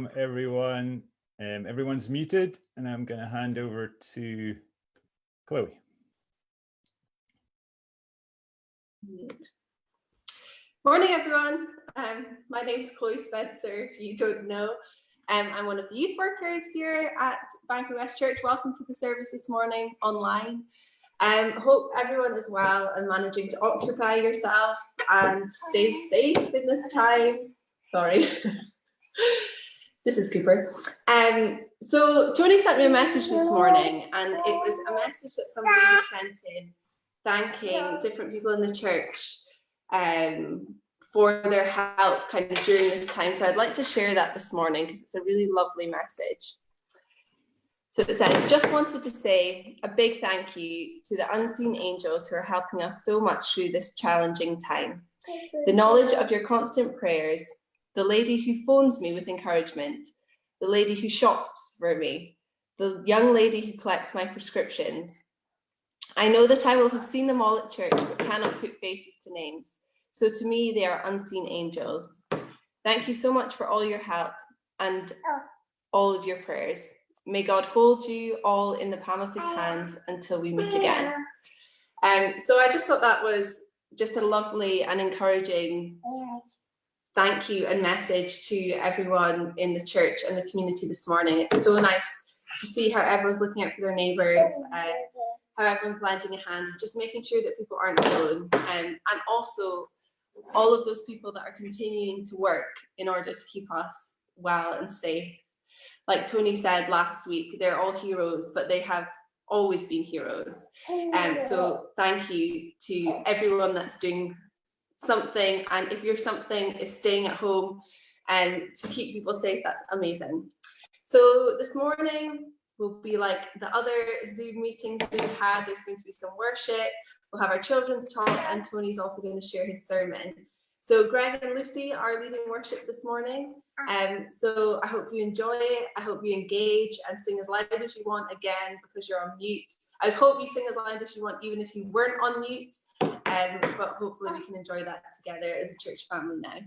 welcome everyone. Everyone's muted, and I'm going to hand over to Chloe. Morning, everyone. My name is Chloe Spencer, if you don't know. I'm one of the youth workers here at Bangor West Church. Welcome to the service this morning online. Hope everyone is well and managing to occupy yourself and stay safe in this time. Sorry. This is Cooper. So Tony sent me a message this morning, and it was a message that somebody had sent in thanking different people in the church for their help kind of during this time. So I'd like to share that this morning because it's a really lovely message. So it says, just wanted to say a big thank you to the unseen angels who are helping us so much through this challenging time. The knowledge of your constant prayers, the lady who phones me with encouragement, the lady who shops for me, the young lady who collects my prescriptions. I know that I will have seen them all at church, but cannot put faces to names. So to me, they are unseen angels. Thank you so much for all your help and all of your prayers. May God hold you all in the palm of his hand until we meet again. So I just thought that was just a lovely and encouraging thank you and message to everyone in the church and the community this morning. It's so nice to see how everyone's looking out for their neighbours, how everyone's lending a hand, just making sure that people aren't alone, and also all of those people that are continuing to work in order to keep us well and safe. Like Tony said last week, they're all heroes, but they have always been heroes. So thank you to everyone that's doing something, and if your something is staying at home and to keep people safe, that's amazing. So this morning will be like the other Zoom meetings we've had. There's going to be some worship, we'll have our children's talk, and Tony's also going to share his sermon. So Greg and Lucy are leading worship this morning, so I hope you enjoy it. I hope you engage and sing as loud as you want, again, because you're on mute. I hope you sing as loud as you want, even if you weren't on mute, but hopefully we can enjoy that together as a church family now.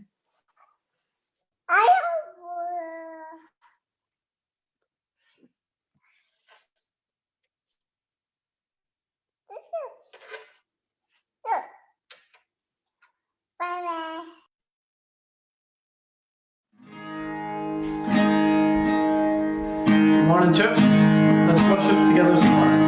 Bye-bye. Good morning, church. Let's worship together this morning.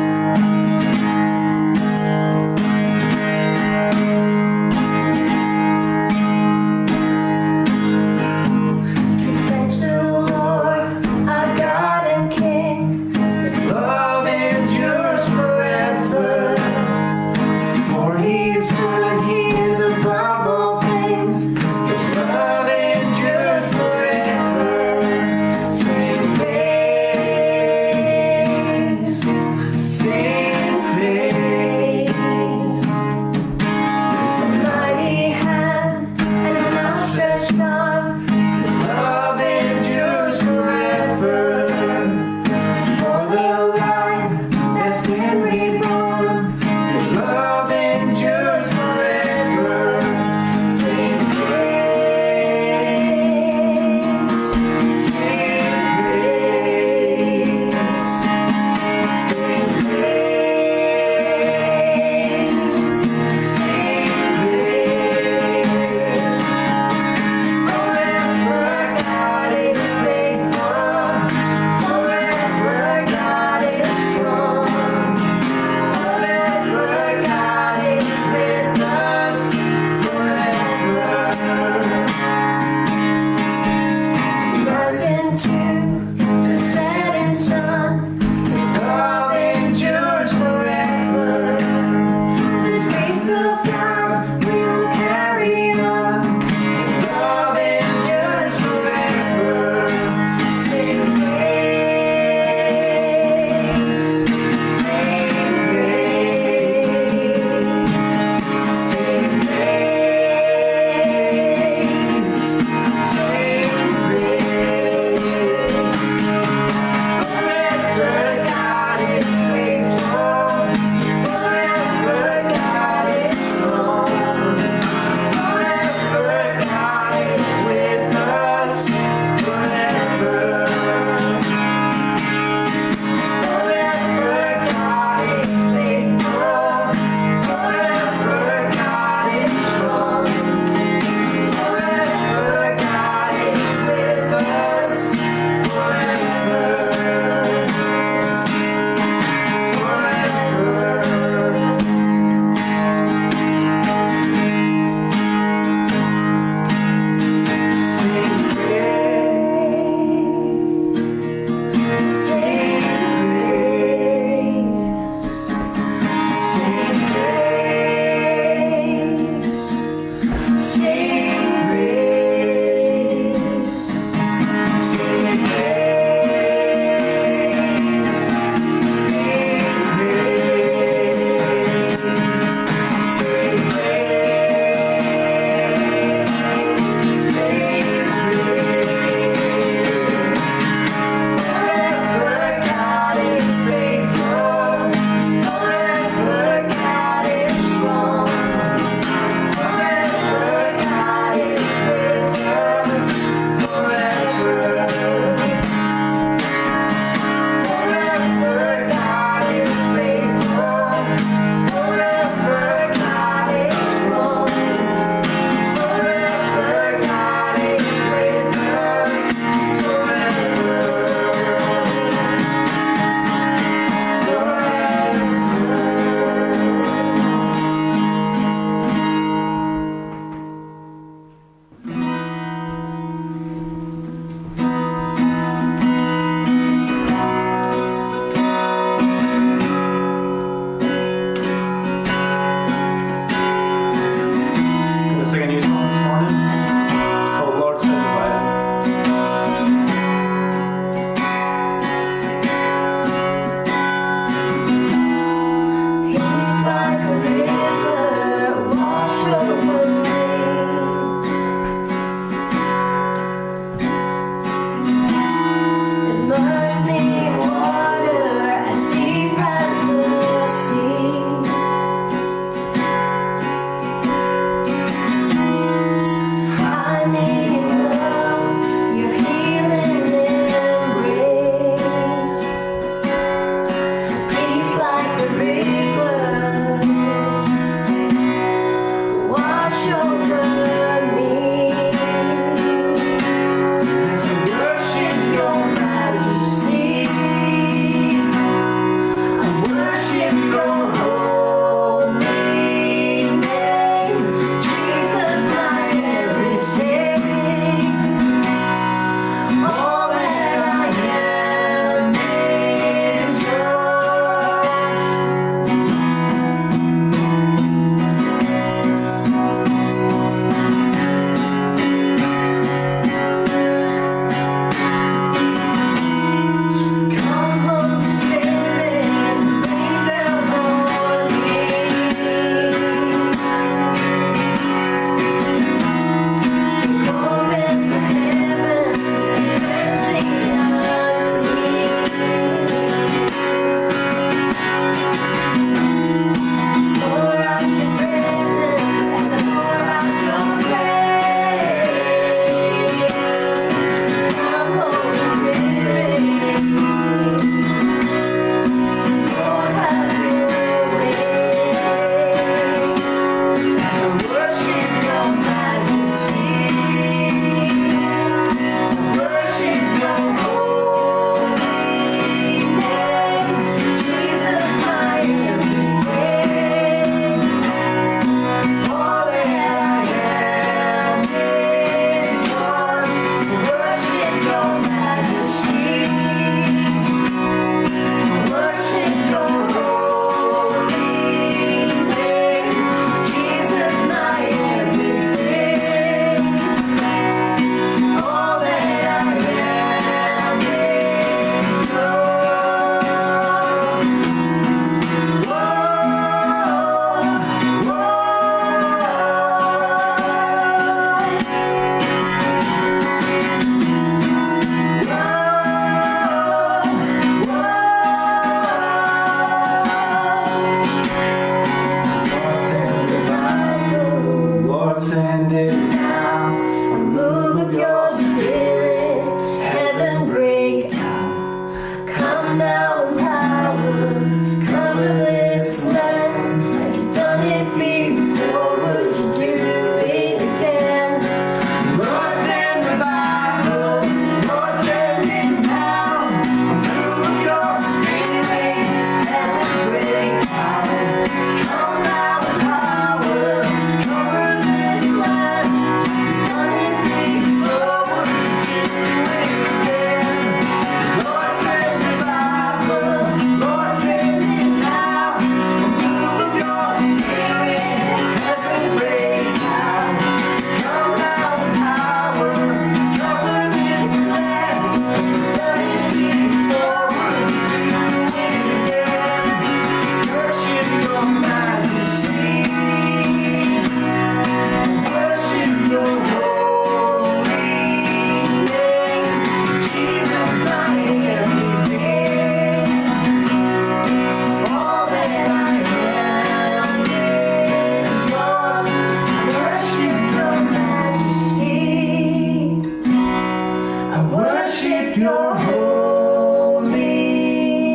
your holy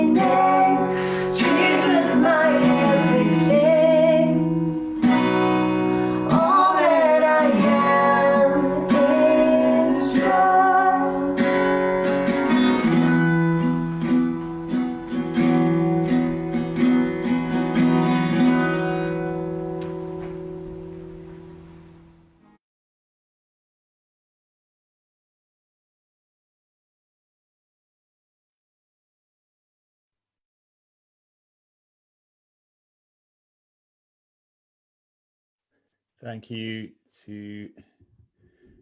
name. Jesus, my everything. All that I am is yours. Thank you to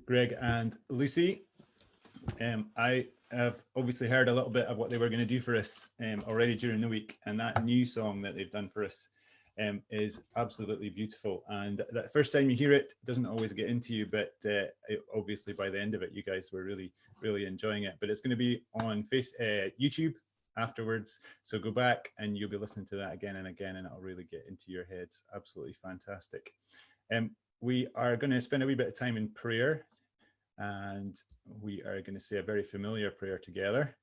Greg and Lucy. I have obviously heard a little bit of what they were going to do for us already during the week, and that new song that they've done for us is absolutely beautiful. And the first time you hear it doesn't always get into you, but obviously by the end of it, you guys were really, really enjoying it. But it's going to be on YouTube afterwards, so go back and you'll be listening to that again and again, and it'll really get into your heads. Absolutely fantastic. We are going to spend a wee bit of time in prayer, and we are going to say a very familiar prayer together.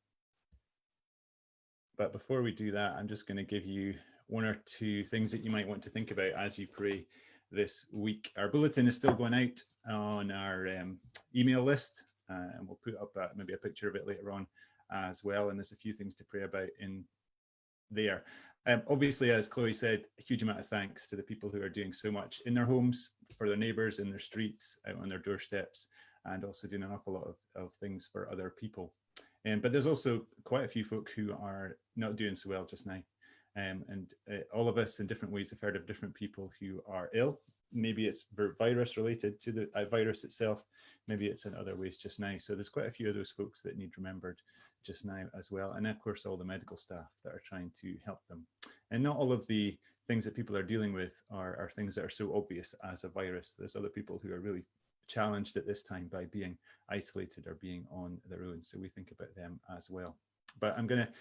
But before we do that, I'm just going to give you one or two things that you might want to think about as you pray this week. Our bulletin is still going out on our email list, and we'll put up maybe a picture of it later on as well. And there's a few things to pray about in there. Obviously, as Chloe said, a huge amount of thanks to the people who are doing so much in their homes, for their neighbours, in their streets, out on their doorsteps, and also doing an awful lot of things for other people. But there's also quite a few folk who are not doing so well just now. And all of us in different ways have heard of different people who are ill. Maybe it's virus related to the virus itself. Maybe it's in other ways just now. So there's quite a few of those folks that need remembered just now as well. And of course, all the medical staff that are trying to help them. And not all of the things that people are dealing with are things that are so obvious as a virus. There's other people who are really challenged at this time by being isolated or being on their own. So we think about them as well. But I'm going to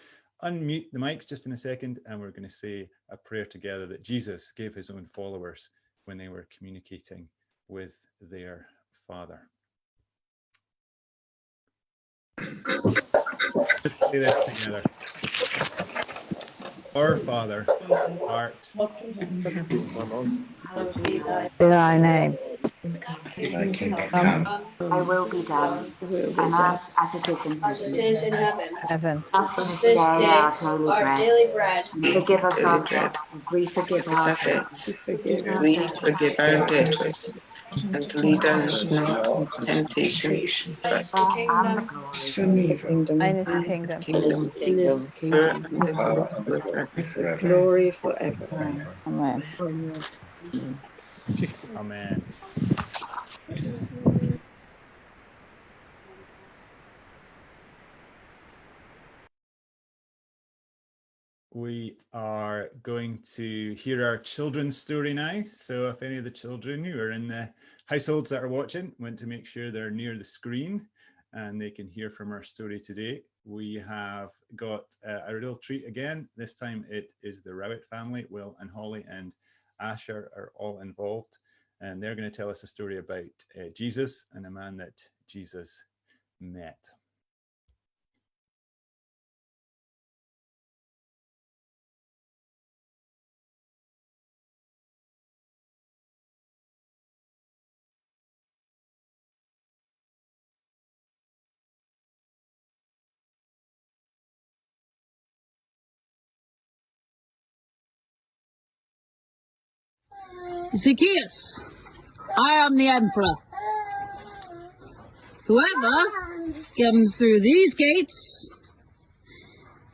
unmute the mics just in a second, and we're going to say a prayer together that Jesus gave his own followers when they were communicating with their Father. Let's say this together. Our Father, art. Be thy name. Thy kingdom come. Thy will be done, on earth as it is in heaven. Heaven. Give us this day our daily bread, and forgive us our debts as we forgive our debtors. We forgive our debtors, and lead us not into temptation, but And the glory From evil. Thine is the kingdom. Power and forever. Glory forever. Amen. Amen. We are going to hear our children's story now. So if any of the children who are in the households that are watching want to make sure they're near the screen and they can hear from our story today, we have got a real treat again. This time it is the Rowett family. Will and Holly and Asher are all involved, and they're going to tell us a story about Jesus and a man that Jesus met. Zacchaeus, I am the emperor. Whoever comes through these gates,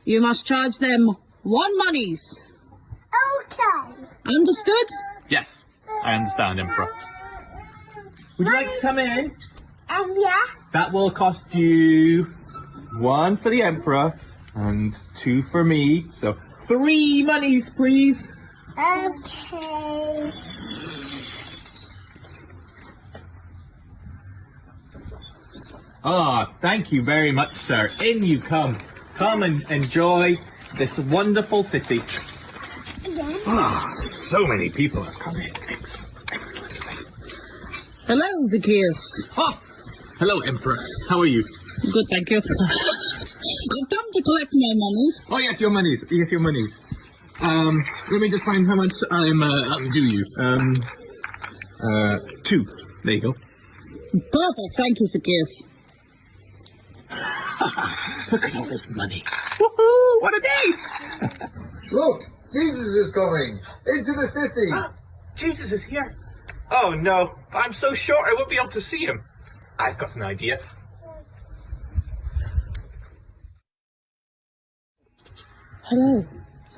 you must charge them 1 moneys. Okay. Understood? Yes, I understand, Emperor. Would you like to come in? Yeah. That will cost you 1 for the Emperor and 2 for me. So 3 moneys, please. Okay. Ah, thank you very much, sir. In you come. Come and enjoy this wonderful city. Ah, so many people have come in. Excellent, excellent, excellent. Hello, Zacchaeus. Oh, hello, Emperor. How are you? Good, thank you. to collect my monies. Oh yes, your monies. Yes, your monies. Let me just find how much I'm due you. 2. There you go. Perfect, thank you, Zacchaeus. Look at all this money. Woohoo! What a day! Look, Jesus is coming into the city. Jesus is here. Oh no, I'm so short I won't be able to see him. I've got an idea. Hello,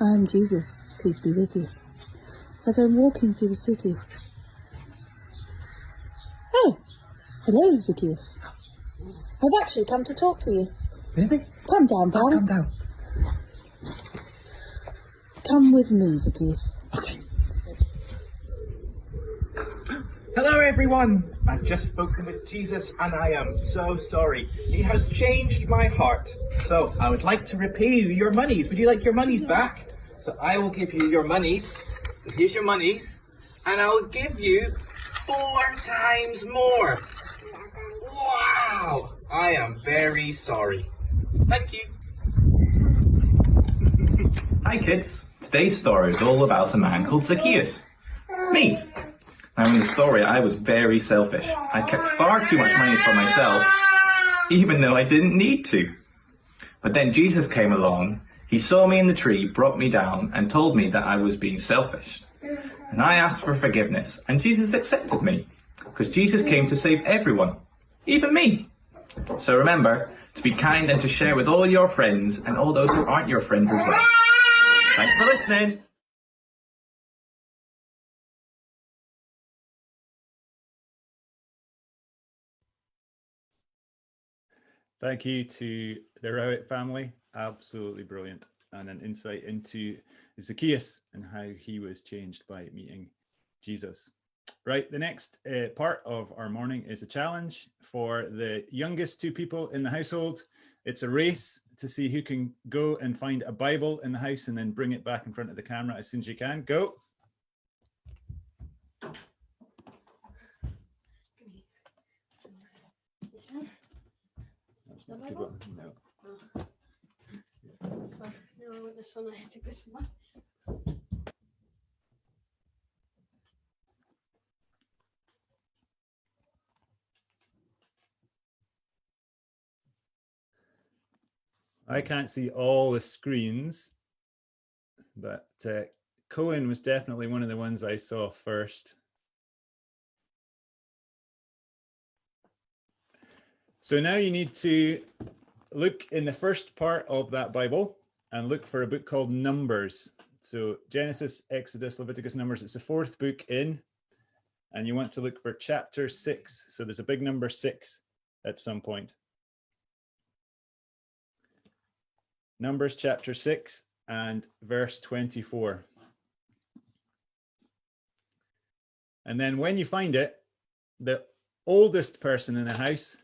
I'm Jesus. Peace be with you. As I'm walking through the city. Oh, hello, Zacchaeus. I've actually come to talk to you. Really? Come down, pal. Come down. Come with me, Zacchaeus. Okay. Hello everyone! I've just spoken with Jesus and I am so sorry. He has changed my heart. So I would like to repay you your monies. Would you like your monies back? So I will give you your monies. So here's your monies. And I'll give you 4 times more. Wow! I am very sorry. Thank you. Hi kids. Today's story is all about a man called Zacchaeus. Me. Now in the story, I was very selfish. I kept far too much money for myself, even though I didn't need to. But then Jesus came along, he saw me in the tree, brought me down, and told me that I was being selfish. And I asked for forgiveness, and Jesus accepted me, because Jesus came to save everyone, even me. So remember to be kind and to share with all your friends and all those who aren't your friends as well. Thanks for listening. Thank you to the Rowett family. Absolutely brilliant. And an insight into Zacchaeus and how he was changed by meeting Jesus. Right, the next part of our morning is a challenge for the youngest 2 people in the household. It's a race to see who can go and find a Bible in the house and then bring it back in front of the camera as soon as you can. Go. That's not a good one. No. Sorry, no, I want this one. I took this one. I can't see all the screens, but Cohen was definitely one of the ones I saw first. So now you need to look in the first part of that Bible and look for a book called Numbers. So Genesis, Exodus, Leviticus, Numbers, it's the 4th book in, and you want to look for chapter 6. So there's a big number 6 at some point. Numbers chapter 6 and verse 24. And then when you find it, the oldest person in the house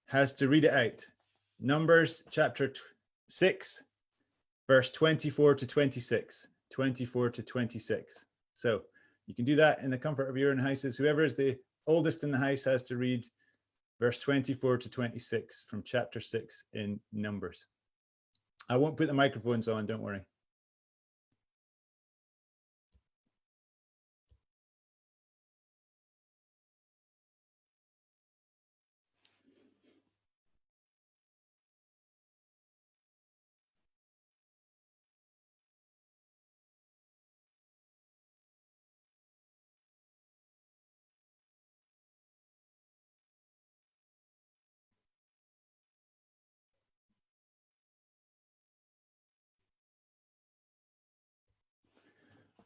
has to read it out. Numbers chapter 6, verse 24 to 26. 24 to 26. So you can do that in the comfort of your own houses. Whoever is the oldest in the house has to read verse 24 to 26 from chapter 6 in Numbers. I won't put the microphones on, don't worry.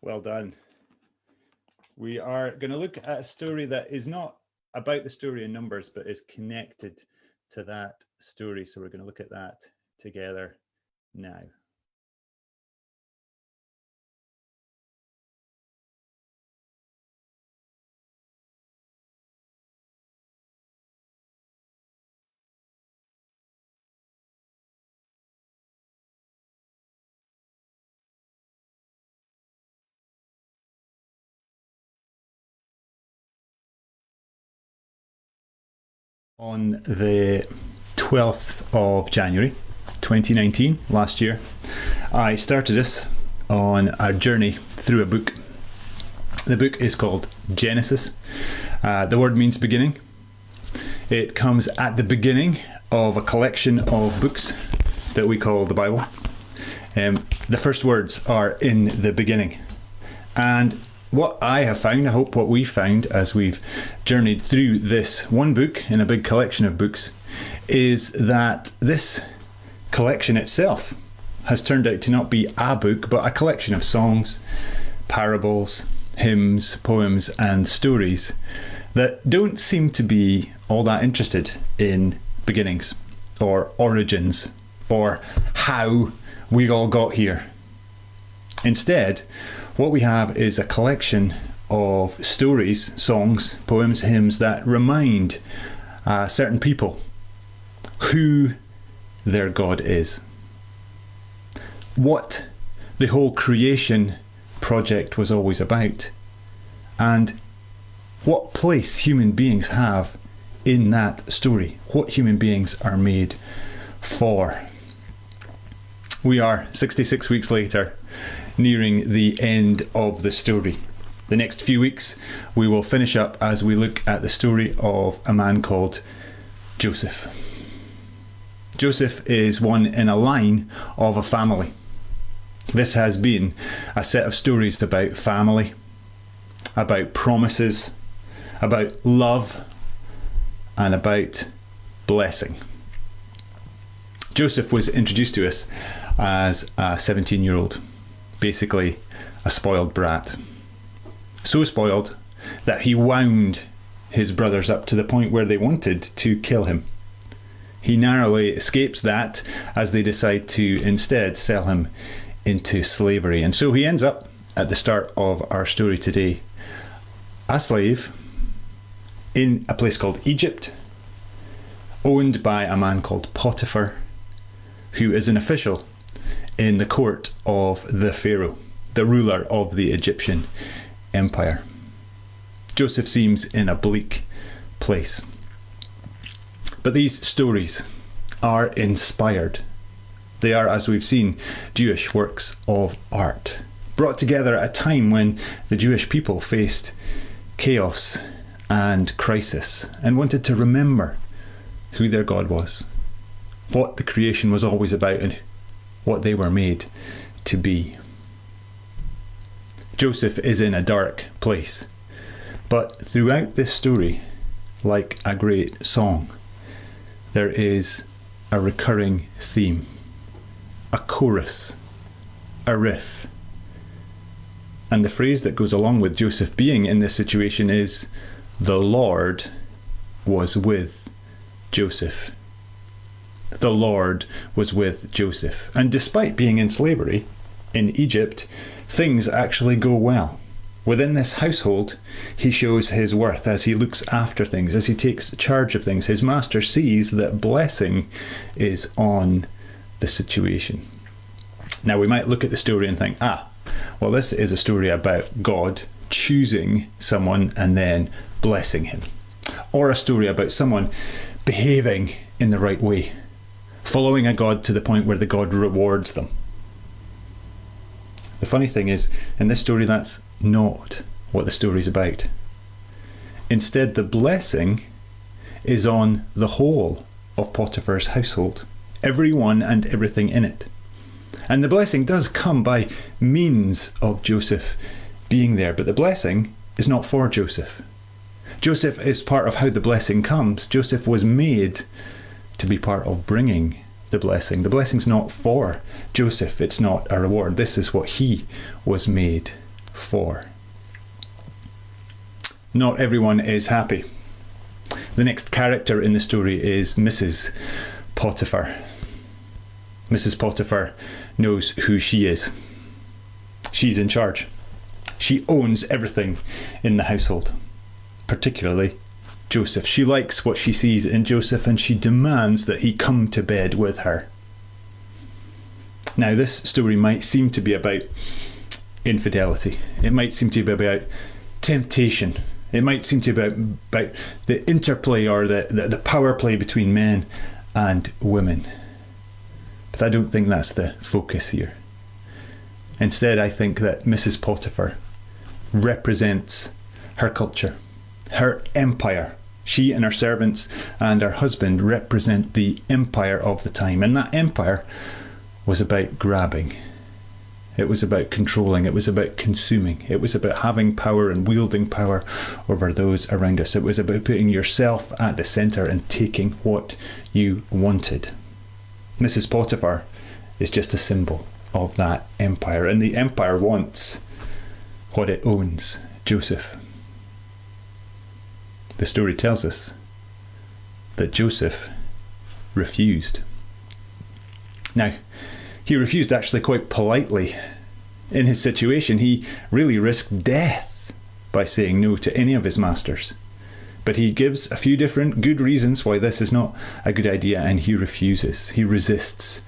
Well done. We are going to look at a story that is not about the story in Numbers, but is connected to that story. So we're going to look at that together now. On the 12th of January 2019, last year, I started us on a journey through a book. The book is called Genesis. The word means beginning. It comes at the beginning of a collection of books that we call the Bible. The first words are in the beginning. And what I have found, I hope what we found as we've journeyed through this one book in a big collection of books, is that this collection itself has turned out to not be a book, but a collection of songs, parables, hymns, poems, and stories that don't seem to be all that interested in beginnings or origins or how we all got here. Instead, what we have is a collection of stories, songs, poems, hymns that remind certain people who their God is. What the whole creation project was always about, and what place human beings have in that story, what human beings are made for. We are 66 weeks later, nearing the end of the story. The next few weeks we will finish up as we look at the story of a man called Joseph. Joseph is one in a line of a family. This has been a set of stories about family, about promises, about love, and about blessing. Joseph was introduced to us as a 17-year-old, basically a spoiled brat. So spoiled that he wound his brothers up to the point where they wanted to kill him. He narrowly escapes that as they decide to instead sell him into slavery. And so he ends up at the start of our story today, a slave in a place called Egypt, owned by a man called Potiphar, who is an official in the court of the Pharaoh, the ruler of the Egyptian empire. Joseph seems in a bleak place. But these stories are inspired. They are, as we've seen, Jewish works of art, brought together at a time when the Jewish people faced chaos and crisis and wanted to remember who their God was, what the creation was always about, and what they were made to be. Joseph is in a dark place, but throughout this story, like a great song, there is a recurring theme, a chorus, a riff. And the phrase that goes along with Joseph being in this situation is, "The Lord was with Joseph." The Lord was with Joseph. And despite being in slavery in Egypt, things actually go well. Within this household, he shows his worth as he looks after things, as he takes charge of things. His master sees that blessing is on the situation. Now, we might look at the story and think, well, this is a story about God choosing someone and then blessing him. Or a story about someone behaving in the right way, following a God to the point where the God rewards them. The funny thing is, in this story, that's not what the story's about. Instead, the blessing is on the whole of Potiphar's household, everyone and everything in it. And the blessing does come by means of Joseph being there, but the blessing is not for Joseph. Joseph is part of how the blessing comes. Joseph was made to be part of bringing the blessing. The blessing's not for Joseph. It's not a reward. This is what he was made for. Not everyone is happy. The next character in the story is Mrs. Potiphar. Mrs. Potiphar knows who she is. She's in charge. She owns everything in the household, particularly Joseph. She likes what she sees in Joseph and she demands that he come to bed with her. Now, this story might seem to be about infidelity. It might seem to be about temptation. It might seem to be about the interplay or the power play between men and women. But I don't think that's the focus here. Instead, I think that Mrs. Potiphar represents her culture, her empire. She and her servants and her husband represent the empire of the time. And that empire was about grabbing. It was about controlling. It was about consuming. It was about having power and wielding power over those around us. It was about putting yourself at the centre and taking what you wanted. Mrs. Potiphar is just a symbol of that empire. And the empire wants what it owns, Joseph. The story tells us that Joseph refused. Now, he refused actually quite politely. In his situation, he really risked death by saying no to any of his masters. But he gives a few different good reasons why this is not a good idea, and he refuses. He resists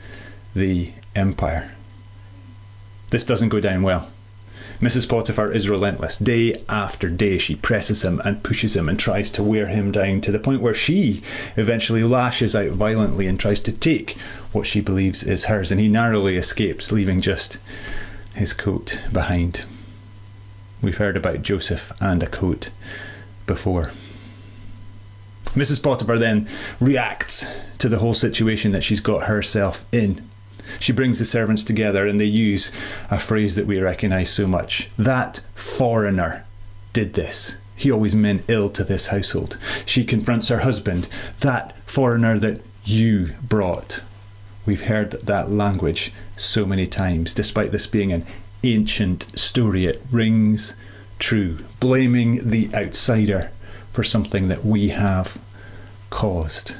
the empire. This doesn't go down well. Mrs. Potiphar is relentless. Day after day, she presses him and pushes him and tries to wear him down to the point where she eventually lashes out violently and tries to take what she believes is hers. And he narrowly escapes, leaving just his coat behind. We've heard about Joseph and a coat before. Mrs. Potiphar then reacts to the whole situation that she's got herself in. She brings the servants together and they use a phrase that we recognise so much. That foreigner did this. He always meant ill to this household. She confronts her husband. That foreigner that you brought. We've heard that language so many times. Despite this being an ancient story, it rings true. Blaming the outsider for something that we have caused.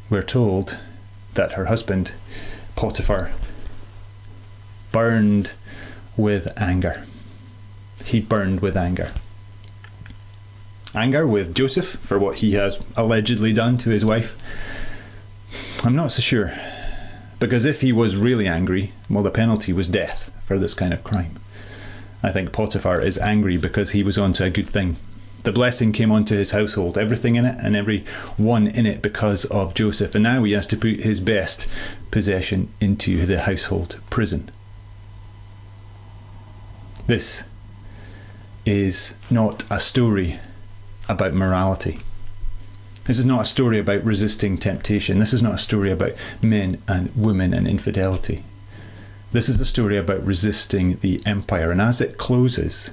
We're told that her husband, Potiphar, burned with anger. He burned with anger. Anger with Joseph for what he has allegedly done to his wife? I'm not so sure. Because if he was really angry, well, the penalty was death for this kind of crime. I think Potiphar is angry because he was onto a good thing. The blessing came onto his household, everything in it and everyone in it because of Joseph. And now he has to put his best possession into the household prison. This is not a story about morality. This is not a story about resisting temptation. This is not a story about men and women and infidelity. This is a story about resisting the empire. And as it closes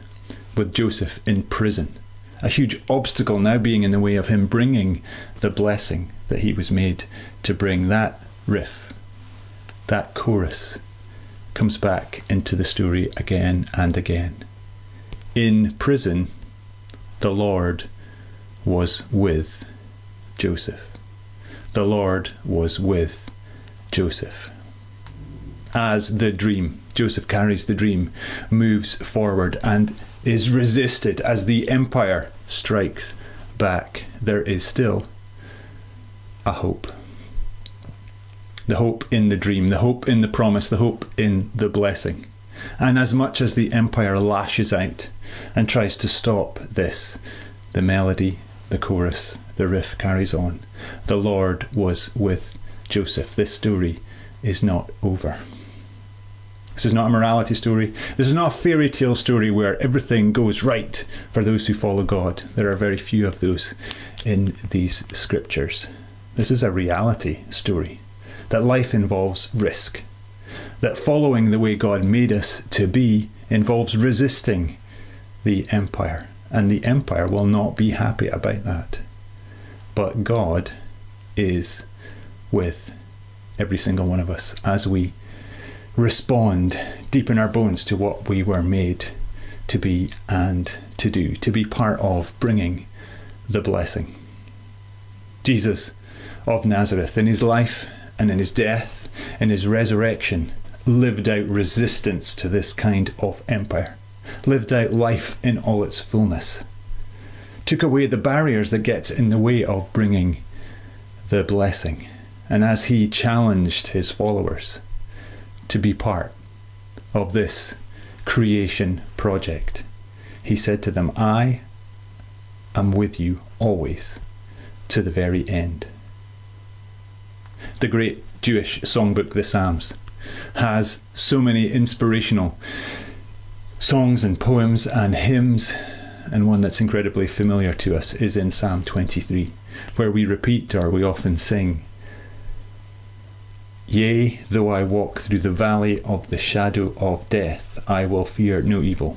with Joseph in prison, a huge obstacle now being in the way of him bringing the blessing that he was made to bring, that riff, that chorus, comes back into the story again and again. In prison, the Lord was with Joseph. The Lord was with Joseph. As the dream, Joseph carries the dream, moves forward and is resisted as the empire strikes back, there is still a hope. The hope in the dream, the hope in the promise, the hope in the blessing. And as much as the empire lashes out and tries to stop this, the melody, the chorus, the riff carries on. The Lord was with Joseph. This story is not over. This is not a morality story. This is not a fairy tale story where everything goes right for those who follow God. There are very few of those in these scriptures. This is a reality story, that life involves risk, that following the way God made us to be involves resisting the empire, and the empire will not be happy about that. But God is with every single one of us as we respond deep in our bones to what we were made to be and to do, to be part of bringing the blessing. Jesus of Nazareth, in his life and in his death and his resurrection, lived out resistance to this kind of empire, lived out life in all its fullness, took away the barriers that get in the way of bringing the blessing. And as he challenged his followers to be part of this creation project, he said to them, I am with you always to the very end. the great Jewish songbook, the Psalms, has so many inspirational songs and poems and hymns, and one that's incredibly familiar to us is in Psalm 23, where we repeat, or we often sing, "Yea, though I walk through the valley of the shadow of death, I will fear no evil."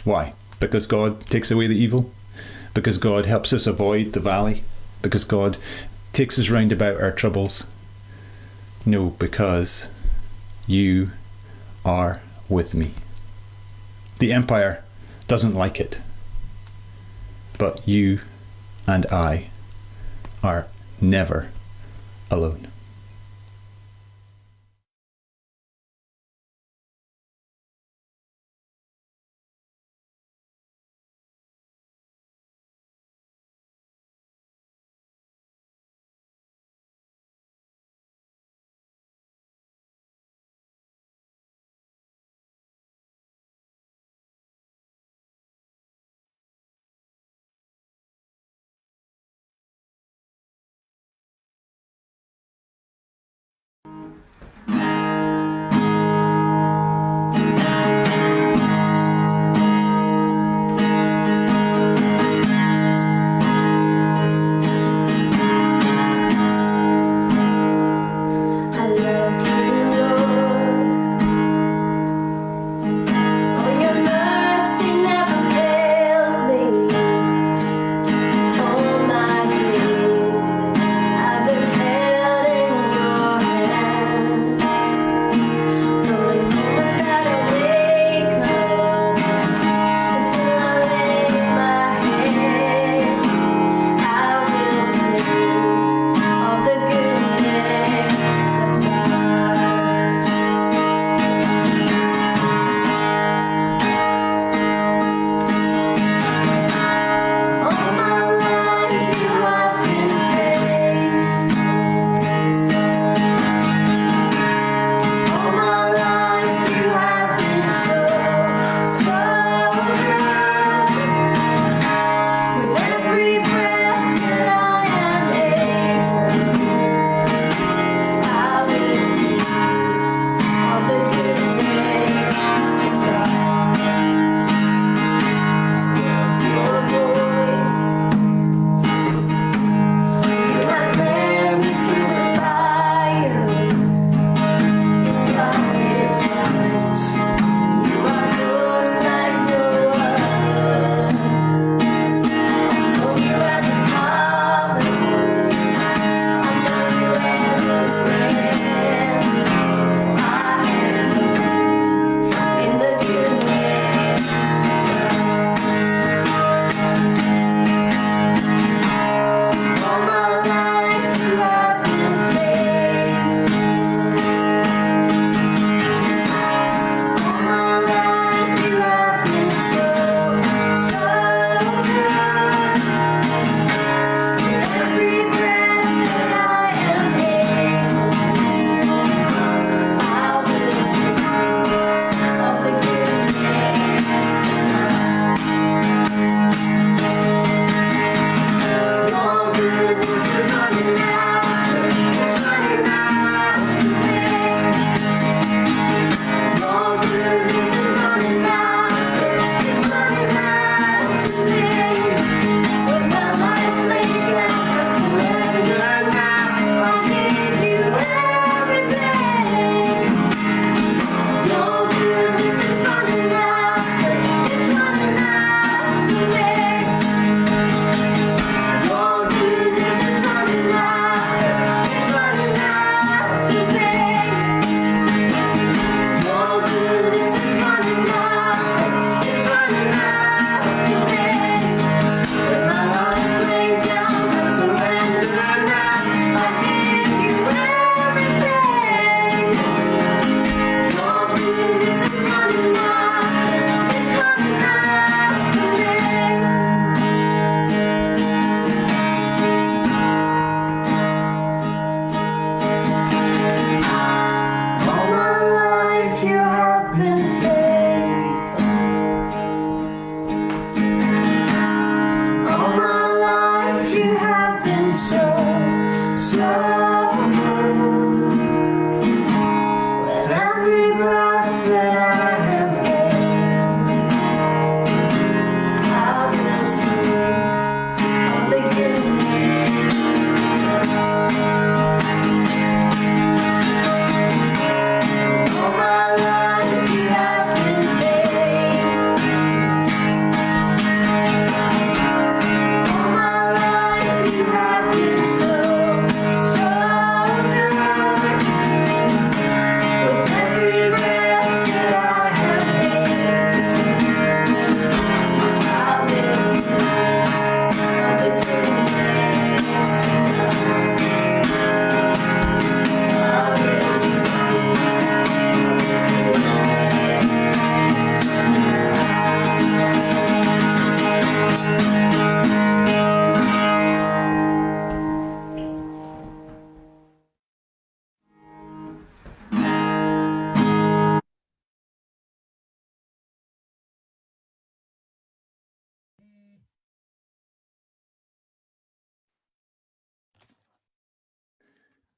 Why? Because God takes away the evil? Because God helps us avoid the valley? Because God takes us round about our troubles? No, because you are with me. The empire doesn't like it, but you and I are never alone.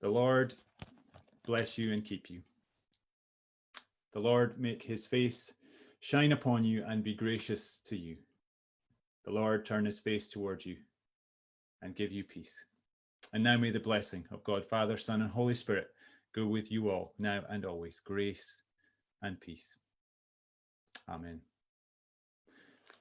The Lord bless you and keep you. The Lord make his face shine upon you and be gracious to you. The Lord turn his face towards you and give you peace. And now may the blessing of God, Father, Son, and Holy Spirit go with you all, now and always. Grace and peace. Amen.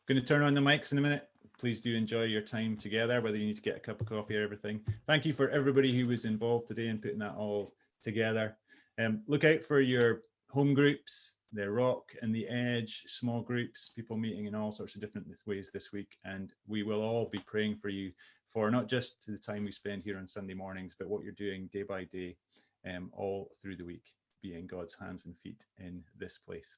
Going to turn on the mics in a minute. Please do enjoy your time together, whether you need to get a cup of coffee or everything. Thank you for everybody who was involved today in putting that all together. Look out for your home groups, the Rock and the Edge, small groups, people meeting in all sorts of different ways this week. And we will all be praying for you for not just the time we spend here on Sunday mornings, but what you're doing day by day, all through the week, being God's hands and feet in this place.